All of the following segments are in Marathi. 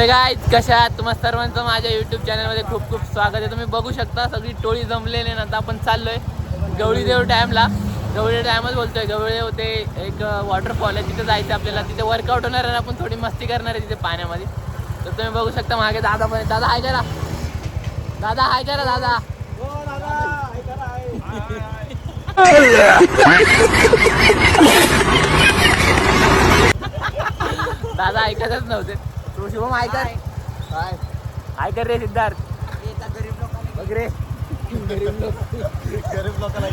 गाईज कशा आहात तुम्हा सर्वांचं माझ्या युट्यूब चॅनलमध्ये खूप खूप स्वागत आहे. तुम्ही बघू शकता सगळी टोळी जमलेली ना. आता आपण चाललोय गवळीदेव डॅमला. गवळी डॅमच बोलतोय. गवळी होते एक वॉटरफॉल आहे, तिथे जायचं आपल्याला. तिथे वर्कआउट होणार आहे, आपण थोडी मस्ती करणार आहे तिथे पाण्यामध्ये. तर तुम्ही बघू शकता मागे दादा पण. दादा हाय करा, दादा हाय करा, दादा दादा ऐकतच नव्हते. तू शुभम ऐकर, ऐकर रे सिद्धार्थ. बघ रे गरीब लोकांना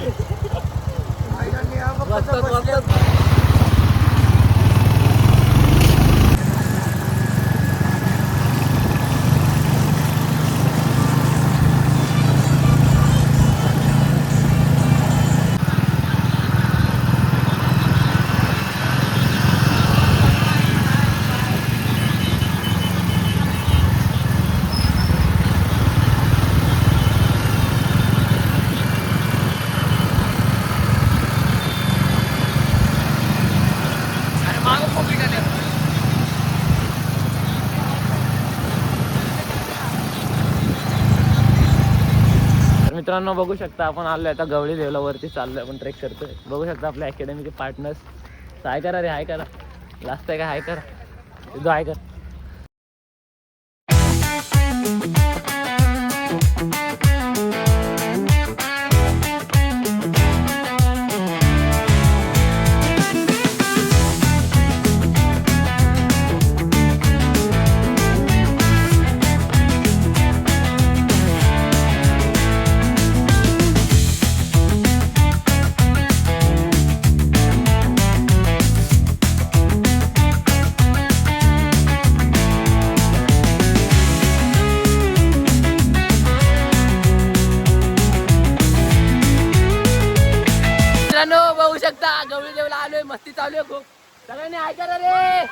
मित्रांनो बघू शकता आपण आलोय आता गवळी देवला. वरती चाललोय आपण, ट्रेक करतोय. बघू शकता आपल्या अकॅडमीचे पार्टनर्स. हाय करा रे, हाय करा. लास्ट आहे का हाय करा, तुझं हाय कर. बघू शकता गवळी देवला आलोय, मस्ती चालू आहे खूप. सगळ्यांनी हाय करा रे.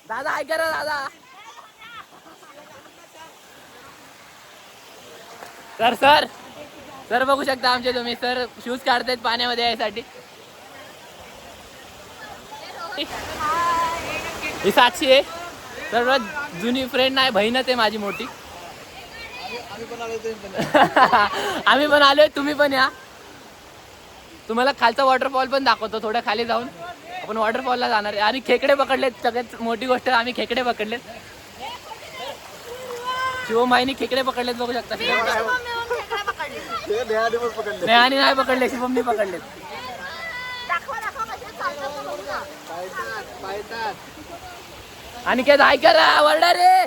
दादा हाय करा, दादा. सर सर सर बघू शकता आमचे तुम्ही. सर शूज काढतायत पाण्यामध्ये यायसाठी. ही साक्षी आहे, सर्वात जुनी फ्रेंड नाही, बहीणच आहे माझी मोठी. आम्ही पण आलोय, तुम्ही पण या. तुम्हाला खालचा वॉटरफॉल पण दाखवतो. थोडं खाली जाऊन आपण वॉटरफॉलला जाणार आहे. आणि खेकडे पकडलेत. सगळ्यात मोठी गोष्ट, आम्ही खेकडे पकडलेत. शिवमाईनी खेकडे पकडलेत, बघू शकता. आणि नाही पकडले, शिवमनी पकडलेत. आणि काय हाय करा, वरडा रे.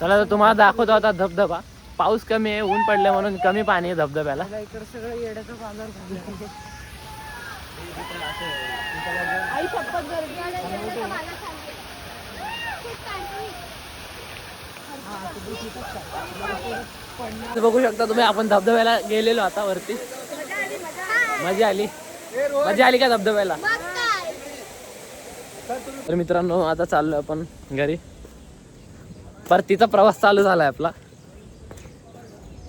चला तर तुम्हाला दाखवतो आता धबधबा. पाऊस कमी आहे, ऊन पडले म्हणून कमी पाणी आहे धबधब्याला. बघू शकता तुम्ही, आपण धबधब्याला गेलेलो आता वरती. मजा आली, मजा आली का धबधब्याला? तर मित्रांनो आता चाललो आपण घरी. परतीचा प्रवास चालू झालाय आपला.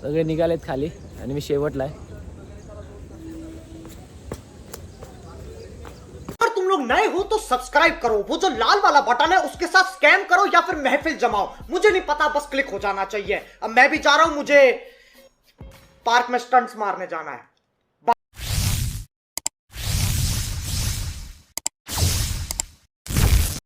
सगळे निघालेत खाली आणि मी शेवटला आहे. अगर तुम लोग नए हो तो सब्सक्राइब करो, वो जो लाल वाला बटन है उसके साथ स्कैम करो या फिर महफिल जमाओ, मुझे नहीं पता, बस क्लिक हो जाना चाहिए. अब मैं भी जा रहा हूं, मुझे पार्क में स्टंट्स मारने जाना है.